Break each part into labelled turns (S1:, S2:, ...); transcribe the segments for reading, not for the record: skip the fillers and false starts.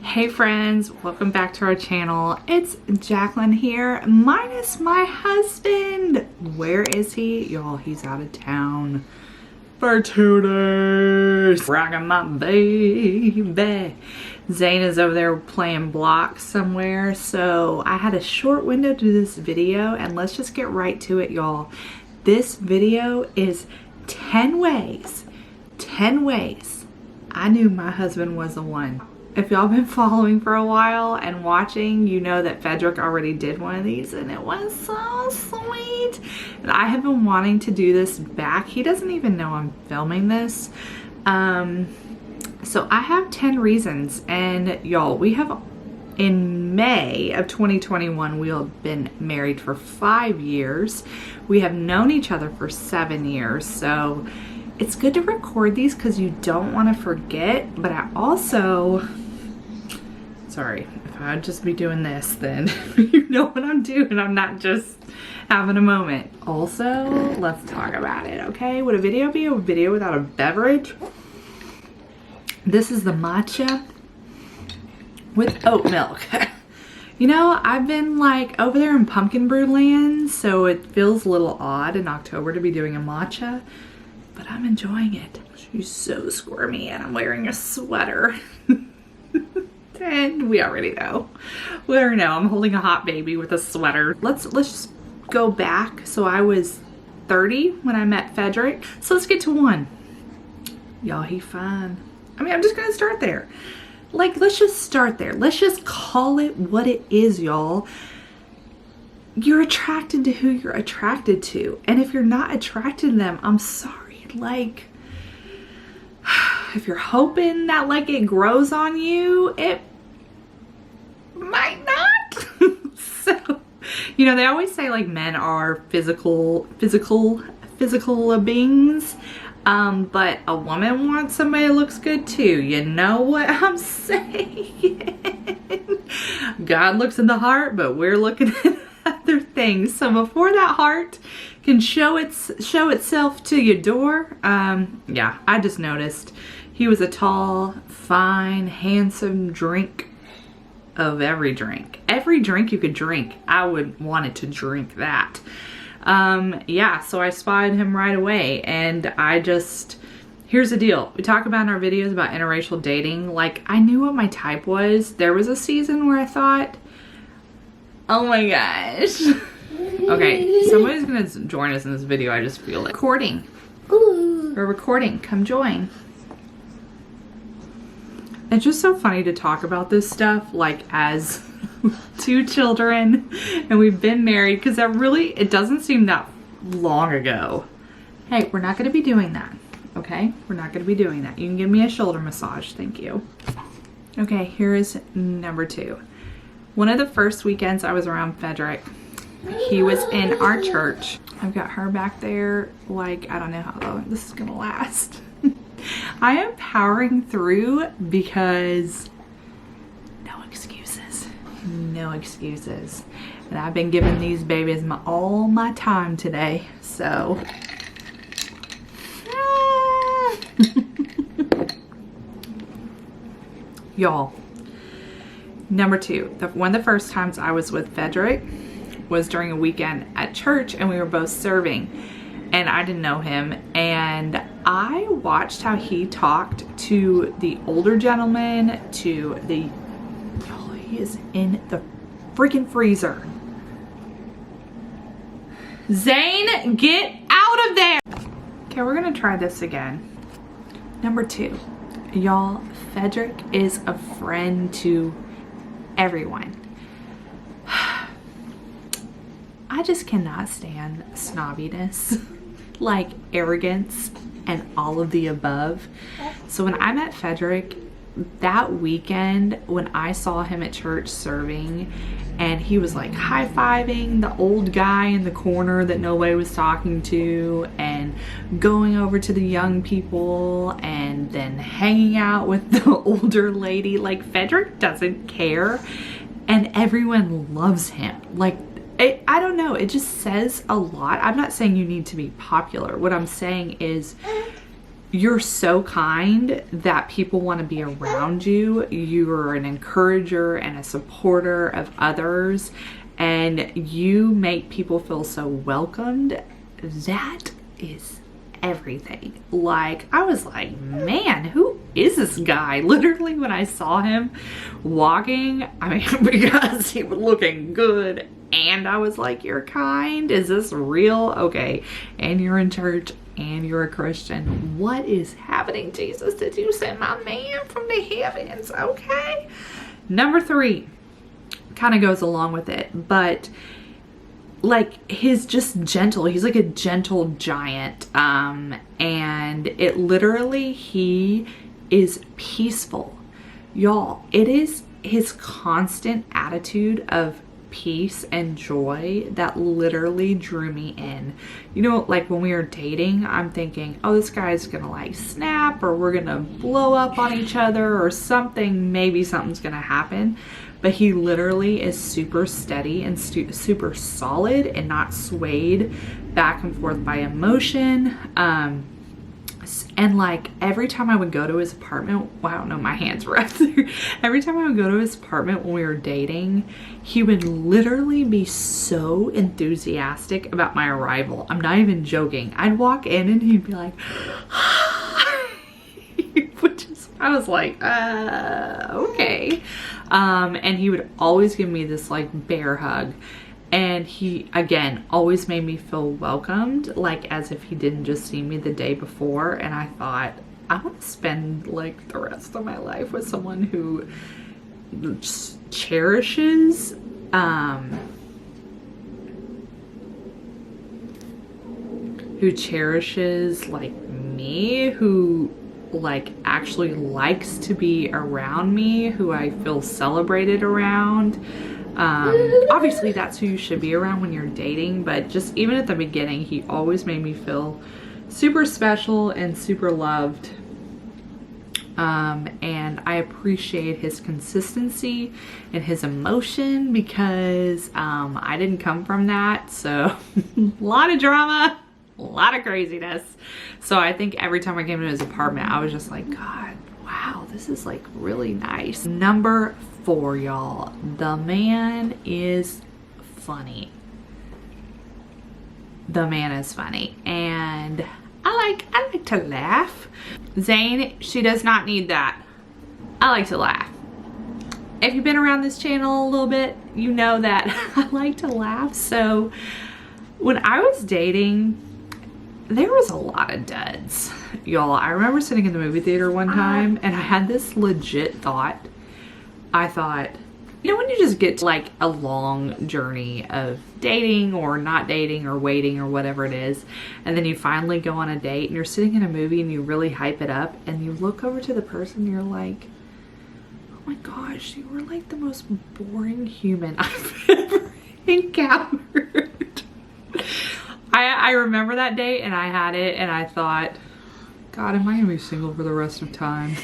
S1: Hey friends, welcome back to our channel. It's Jaclyn here, minus my husband. Where is he? Y'all, he's out of town for 2 days. Rocking my baby. Zane is over there playing blocks somewhere. So I had a short window to do this video, and let's just get right to it, y'all. This video is 10 ways I knew my husband was the one. If y'all been following for a while and watching, you know that Fedrick already did one of these and it was so sweet. And I have been wanting to do this back. He doesn't even know I'm filming this. So I have 10 reasons, and y'all, we have, in May of 2021, we have been married for 5 years. We have known each other for 7 years. So it's good to record these because you don't want to forget, but I also, sorry, if I'd just be doing this, then you know what I'm doing. I'm not just having a moment. Also, let's talk about it, okay? Would a video be a video without a beverage? This is the matcha with oat milk. You know, I've been like over there in pumpkin brew land, so it feels a little odd in October to be doing a matcha, but I'm enjoying it. She's so squirmy and I'm wearing a sweater. And we already know. We already know I'm holding a hot baby with a sweater. Let's just go back. So I was 30 when I met Fedrick. So let's get to 1. Y'all, he fine. I mean, I'm just gonna start there. Like, let's just start there. Let's just call it what it is, y'all. You're attracted to who you're attracted to. And if you're not attracted to them, I'm sorry. Like, if you're hoping that like it grows on you, it might not. So, you know, they always say like men are physical beings. But a woman wants somebody that looks good too. You know what I'm saying? God looks in the heart, but we're looking at other things. So before that heart can show itself to your door, yeah, I just noticed he was a tall, fine, handsome drink of every drink. Every drink you could drink, I would wanted to drink that. Yeah, so I spied him right away, and here's the deal. We talk about in our videos about interracial dating. Like, I knew what my type was. There was a season where I thought, oh my gosh. Okay, somebody's gonna join us in this video. I just feel it. Recording. Ooh. We're recording. Come join. It's just so funny to talk about this stuff like as 2 children and we've been married, because it doesn't seem that long ago. Hey, we're not going to be doing that, okay? We're not going to be doing that. You can give me a shoulder massage, thank you. Okay, here is number 2. One of the first weekends I was around Fedrick, he was in our church. I've got her back there, like, I don't know how long this is going to last. I am powering through because no excuses. And I've been giving these babies all my time today, so. Y'all, number 2, one of the first times I was with Fedrick was during a weekend at church, and we were both serving, and I didn't know him, and I watched how he talked to the older gentleman, to the, oh, he is in the freaking freezer. Zane, get out of there. Okay, we're gonna try this again. Number 2, y'all, Fedrick is a friend to everyone. I just cannot stand snobbiness, like arrogance and all of the above. So when I met Fedrick that weekend, when I saw him at church serving, and he was like high-fiving the old guy in the corner that nobody was talking to, and going over to the young people, and then hanging out with the older lady, like, Fedrick doesn't care, and everyone loves him. Like, I don't know, it just says a lot. I'm not saying you need to be popular. What I'm saying is you're so kind that people want to be around you. You're an encourager and a supporter of others, and you make people feel so welcomed. That is everything. Like, I was like, man, who is this guy? Literally, when I saw him walking, I mean, because he was looking good, and I was like, you're kind? Is this real? Okay. And you're in church, and you're a Christian. What is happening, Jesus? Did you send my man from the heavens? Okay. Number 3 kind of goes along with it, but like, he's just gentle. He's like a gentle giant. And it literally, he is peaceful. Y'all, it is his constant attitude of peace and joy that literally drew me in. You know, like when we were dating, I'm thinking, oh, this guy's gonna like snap, or we're gonna blow up on each other or something. Maybe something's gonna happen. But he literally is super steady and super solid and not swayed back and forth by emotion. And like every time I would go to his apartment, well, I don't know, my hands were up there. Every time I would go to his apartment when we were dating, he would literally be so enthusiastic about my arrival. I'm not even joking. I'd walk in and he'd be like, I was like, okay. And he would always give me this like bear hug. And he, again, always made me feel welcomed, like as if he didn't just see me the day before. And I thought, I want to spend like the rest of my life with someone who just cherishes, like me, who like actually likes to be around me, who I feel celebrated around. Obviously that's who you should be around when you're dating, but just even at the beginning, he always made me feel super special and super loved. And I appreciate his consistency and his emotion, because I didn't come from that. So a lot of drama, a lot of craziness. So I think every time I came to his apartment, I was just like, God, wow, this is like really nice. Number 4, y'all, the man is funny. The man is funny, and I like to laugh. Zane, she does not need that. I like to laugh. If you've been around this channel a little bit, you know that I like to laugh. So when I was dating, there was a lot of duds, y'all. I remember sitting in the movie theater one time, and I had this legit thought. I thought, you know, when you just get to like a long journey of dating or not dating or waiting or whatever it is, and then you finally go on a date and you're sitting in a movie and you really hype it up, and you look over to the person and you're like, oh my gosh, you were like the most boring human I've ever encountered. I remember that date, and I had it, and I thought, God, am I gonna be single for the rest of time?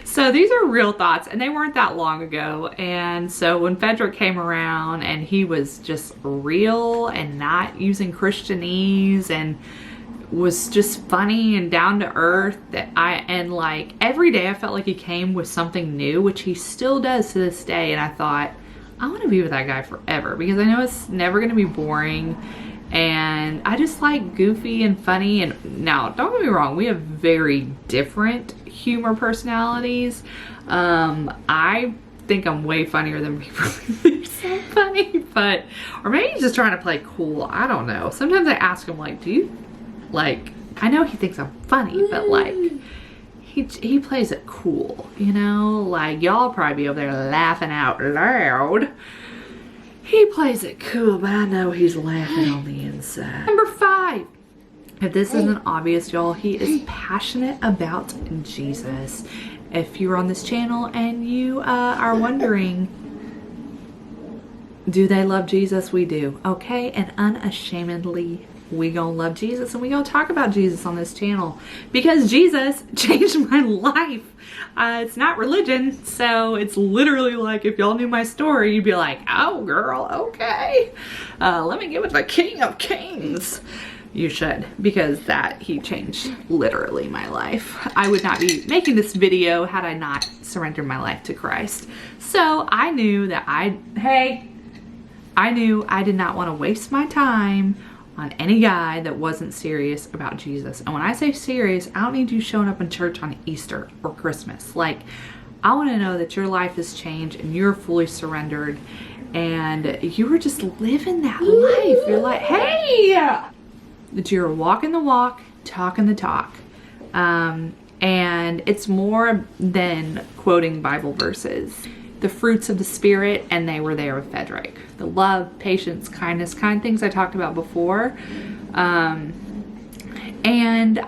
S1: So these are real thoughts, and they weren't that long ago. And so when Fedrick came around, and he was just real and not using Christianese, and was just funny and down to earth, and like every day I felt like he came with something new, which he still does to this day. And I thought, I want to be with that guy forever, because I know it's never going to be boring. And I just like goofy and funny. And now, don't get me wrong, we have very different humor personalities. I think I'm way funnier than people think so funny, but, or maybe he's just trying to play cool. I don't know. Sometimes I ask him, like, do you, like, I know he thinks I'm funny, but like, he plays it cool, you know? Like, y'all probably be over there laughing out loud. He plays it cool, but I know he's laughing on the inside. Number 5. If this isn't obvious, y'all, he is passionate about Jesus. If you're on this channel and you are wondering, do they love Jesus? We do, okay? And unashamedly, we gonna love Jesus, and we gonna talk about Jesus on this channel, because Jesus changed my life. It's not religion, so it's literally like, if y'all knew my story, you'd be like, oh girl, okay, let me get with the King of Kings. You should, because he changed literally my life. I would not be making this video had I not surrendered my life to Christ. So I knew that I knew I did not want to waste my time on any guy that wasn't serious about Jesus. And when I say serious, I don't need you showing up in church on Easter or Christmas. Like, I want to know that your life has changed and you're fully surrendered and you were just living that life. You're like, hey, that you're walking the walk, talking the talk. And it's more than quoting Bible verses. The fruits of the Spirit, and they were there with Fedrick. The love, patience, kindness, kind of things I talked about before. And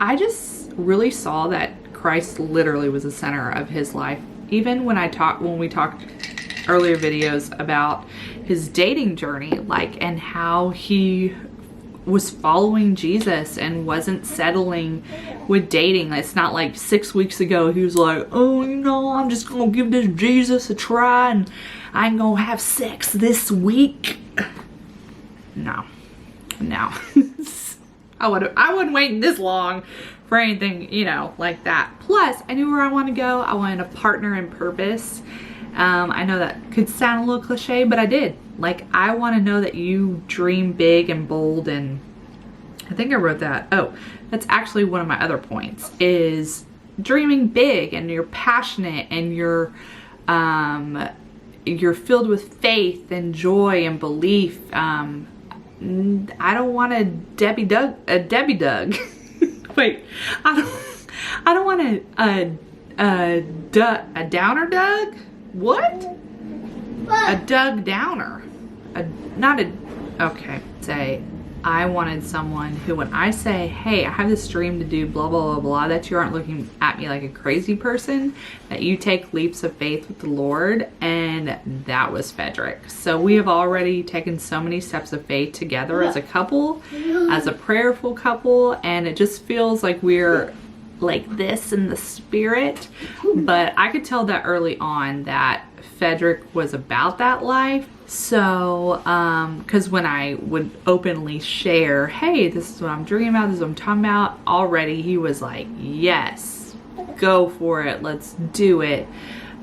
S1: I just really saw that Christ literally was the center of his life. Even when we talked earlier videos about his dating journey, like, and how he was following Jesus and wasn't settling with dating. It's not like 6 weeks ago he was like, oh, you know, I'm just gonna give this Jesus a try and I ain't gonna have sex this week. No. I wouldn't wait this long for anything, you know, like that. Plus, I knew where I wanted to go. I wanted a partner in purpose. I know that could sound a little cliche, but I did. Like, I want to know that you dream big and bold, and I think I wrote that. Oh, that's actually one of my other points, is dreaming big, and you're passionate, and you're filled with faith and joy and belief. I don't want a Debbie Doug. Wait, I don't want a Downer Doug. What? A Doug Downer. Okay, say, I wanted someone who, when I say, hey, I have this dream to do blah, blah, blah, blah, that you aren't looking at me like a crazy person, that you take leaps of faith with the Lord. And that was Fedrick. So we have already taken so many steps of faith together as a couple, as a prayerful couple, and it just feels like we're like this in the spirit. But I could tell that early on that Fedrick was about that life. So, because when I would openly share, hey, this is what I'm dreaming about, this is what I'm talking about, already he was like, yes, go for it, let's do it.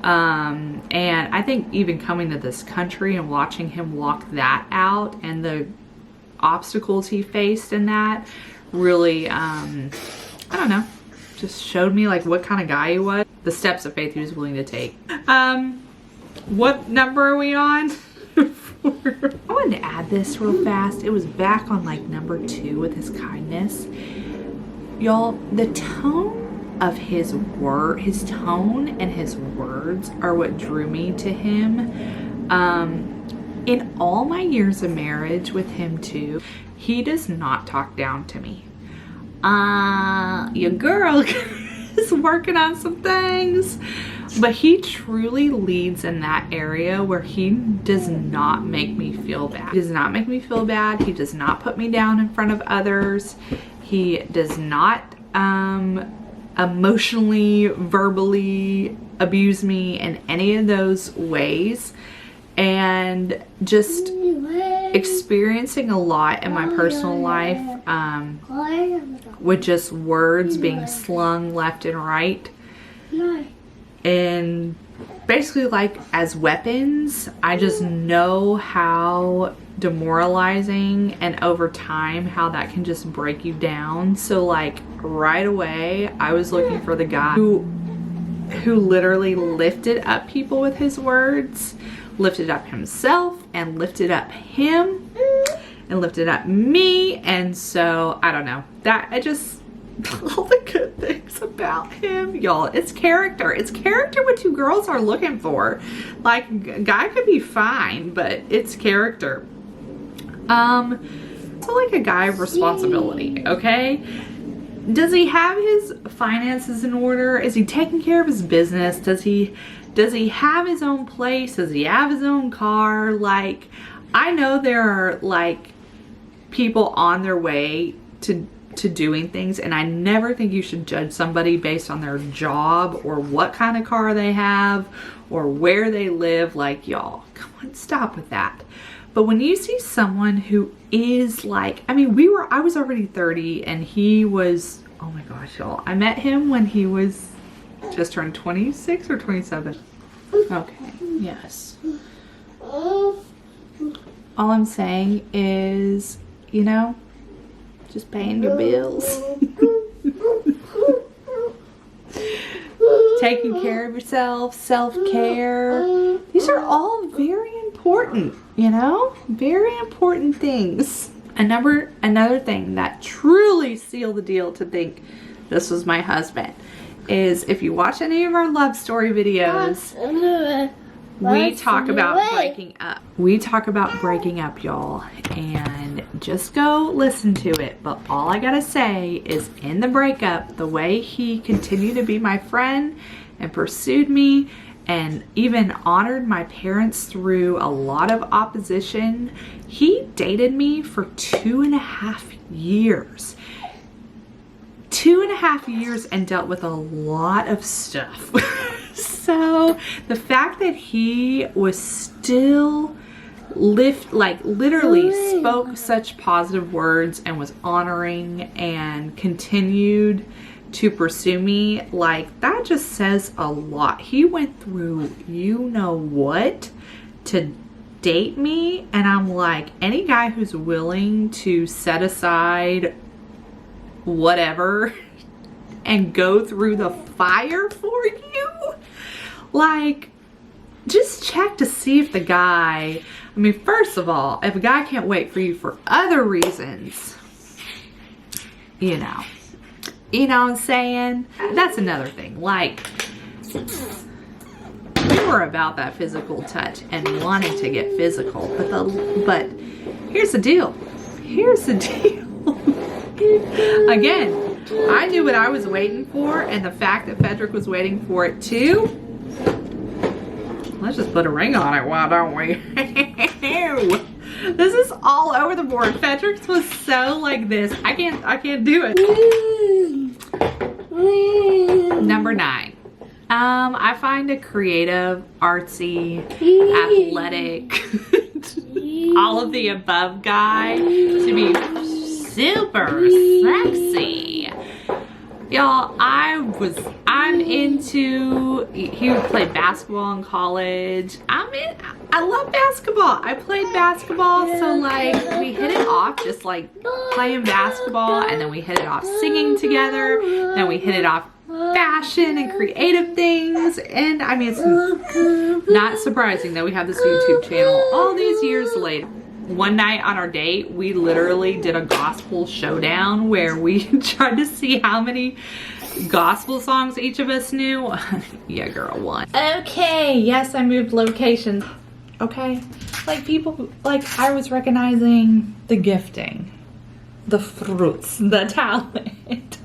S1: And I think even coming to this country and watching him walk that out and the obstacles he faced in that really, I don't know, just showed me like what kind of guy he was, the steps of faith he was willing to take. What number are we on? I wanted to add this real fast. It was back on like number 2 with his kindness. Y'all, the tone of his tone and his words are what drew me to him. In all my years of marriage with him too, he does not talk down to me. Your girl is working on some things. But he truly leads in that area where he does not make me feel bad. He does not make me feel bad. He does not put me down in front of others. He does not emotionally, verbally abuse me in any of those ways. And just experiencing a lot in my personal life with just words being slung left and right. And basically, like, as weapons, I just know how demoralizing and over time how that can just break you down. So like right away I was looking for the guy who literally lifted up people with his words, lifted up himself and lifted up him and lifted up me. And so I don't know, that I just all the good things about him, y'all. It's character. It's character what you girls are looking for. Like, a guy could be fine, but it's character. So like a guy of responsibility, okay? Does he have his finances in order? Is he taking care of his business? Does he have his own place? Does he have his own car? Like, I know there are like people on their way to doing things, and I never think you should judge somebody based on their job or what kind of car they have or where they live. Like, y'all, come on, stop with that. But when you see someone who is like, I mean, I was already 30 and he was, oh my gosh, y'all. I met him when he was just turned 26 or 27. Okay, yes. All I'm saying is, you know, just paying your bills. Taking care of yourself, self-care. These are all very important, you know? Very important things. Another thing that truly sealed the deal to think this was my husband is if you watch any of our love story videos, we talk about breaking up. We talk about breaking up, y'all, and just go listen to it. But all I gotta say is in the breakup, the way he continued to be my friend and pursued me and even honored my parents through a lot of opposition. He dated me for 2.5 years. 2.5 years and dealt with a lot of stuff. So the fact that he was still literally spoke such positive words and was honoring and continued to pursue me, like, that just says a lot. He went through you know what to date me, and I'm like, any guy who's willing to set aside whatever and go through the fire for you, like, just check to see if the guy, I mean, first of all, if a guy can't wait for you for other reasons, you know what I'm saying? That's another thing. Like, we were about that physical touch and wanting to get physical, but here's the deal. Again, I knew what I was waiting for, and the fact that Fedrick was waiting for it too. Let's just put a ring on it, why don't we? This is all over the board. Fedrick's was so like this. I can't do it. Number 9. I find a creative, artsy, athletic, all of the above guy to be super sexy. Y'all, I'm into, he would play basketball in college. I love basketball. I played basketball, so like we hit it off just like playing basketball, and then we hit it off singing together, then we hit it off fashion and creative things. And I mean, it's not surprising that we have this YouTube channel all these years later. One night on our date, we literally did a gospel showdown where we tried to see how many gospel songs each of us knew. Yeah, girl, won. Okay, yes, I moved locations. Okay, like people, like I was recognizing the gifting, the fruits, the talent.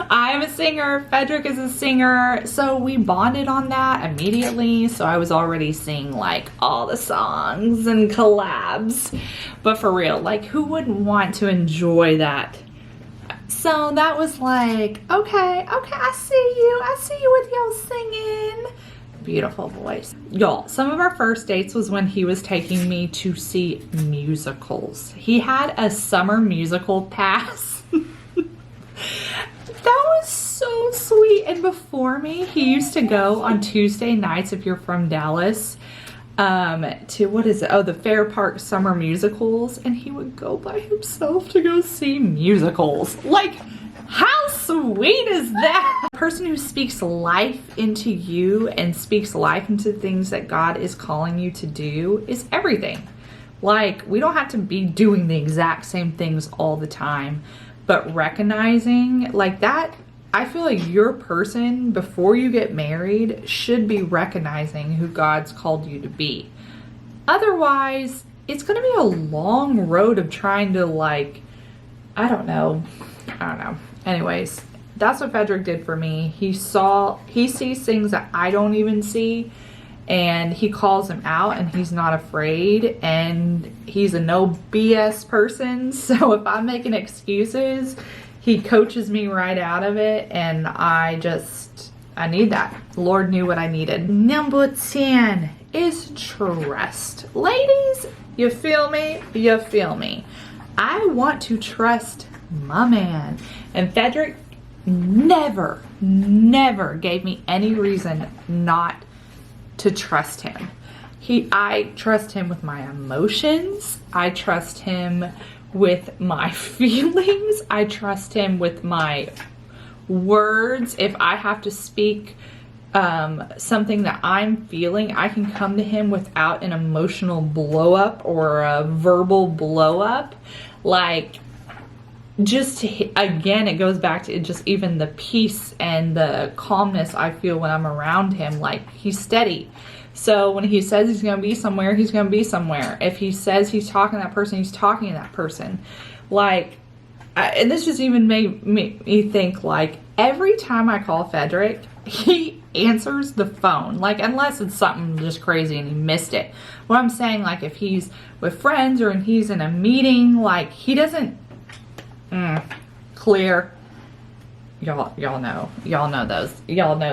S1: I'm a singer, Fedrick is a singer, so we bonded on that immediately. So I was already seeing like all the songs and collabs, but for real, like who wouldn't want to enjoy that? So that was like, okay, I see you with y'all singing. Beautiful voice. Y'all, some of our first dates was when he was taking me to see musicals. He had a summer musical pass. That was so sweet. And before me, he used to go on Tuesday nights, if you're from Dallas, to, what is it? Oh, the Fair Park Summer Musicals. And he would go by himself to go see musicals. Like, how sweet is that? A person who speaks life into you and speaks life into things that God is calling you to do is everything. Like, we don't have to be doing the exact same things all the time. But recognizing like that, I feel like your person before you get married should be recognizing who God's called you to be. Otherwise, it's going to be a long road of trying to like, I don't know. Anyways, that's what Fedrick did for me. He sees things that I don't even see, and he calls them out, and he's not afraid, and he's a no BS person. So if I'm making excuses, he coaches me right out of it, and I need that. The Lord knew what I needed. Number 10, is trust. Ladies, you feel me? You feel me? I want to trust my man. And Fedrick never gave me any reason not to trust him. I trust him with my emotions. I trust him with my feelings. I trust him with my words. If I have to speak something that I'm feeling, I can come to him without an emotional blow up or a verbal blow up. Like, just again, it goes back to just even the peace and the calmness I feel when I'm around him. Like, he's steady. So when he says he's going to be somewhere, he's going to be somewhere. If he says he's talking to that person, he's talking to that person. Like, and this just even made me think, like, every time I call Fedrick, he answers the phone. Like, unless it's something just crazy and he missed it. What I'm saying, like, if he's with friends or he's in a meeting, like, he doesn't clear. Y'all know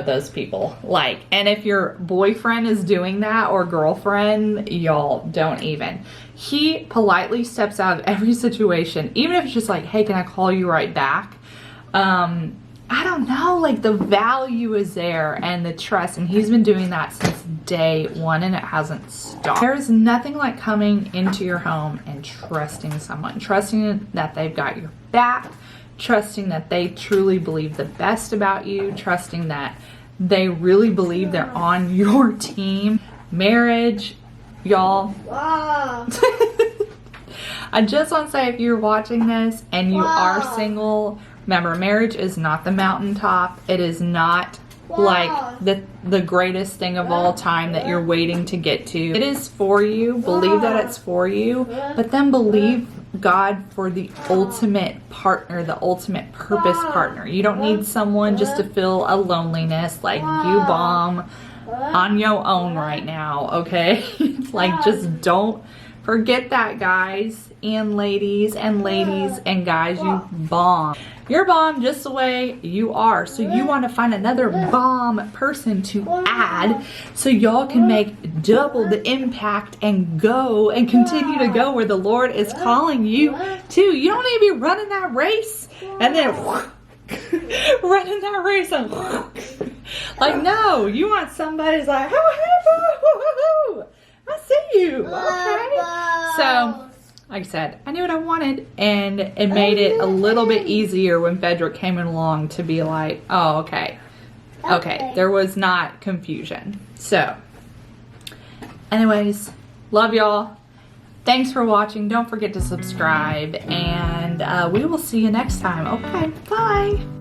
S1: those people. Like, and if your boyfriend is doing that or girlfriend, y'all don't even. He politely steps out of every situation, even if it's just like, hey, can I call you right back? I don't know, like, the value is there and the trust, and he's been doing that since day one, and it hasn't stopped. There is nothing like coming into your home and trusting someone, trusting that they've got your back, trusting that they truly believe the best about you, trusting that they really believe they're on your team. Marriage, y'all.
S2: Wow.
S1: I just want to say, if you're watching this and you are single, remember, marriage is not the mountaintop. It is not like the greatest thing of all time that you're waiting to get to. It is for you. Believe that it's for you, but then believe God for the ultimate partner, the ultimate purpose partner. You don't need someone just to feel a loneliness. Like, you bomb on your own right now, okay? Like, just don't forget that, guys and ladies and guys, you bomb. You're bomb just the way you are. So you want to find another bomb person to add so y'all can make double the impact and go and continue to go where the Lord is calling you to. You don't need to be running that race and then running that race and like, no, you want somebody who's like, oh, hey, I see you. Okay. So, like I said, I knew what I wanted, and it made it a little bit easier when Fedrick came along to be like, oh, okay. There was not confusion. So, anyways, love y'all. Thanks for watching. Don't forget to subscribe, and we will see you next time. Okay, bye.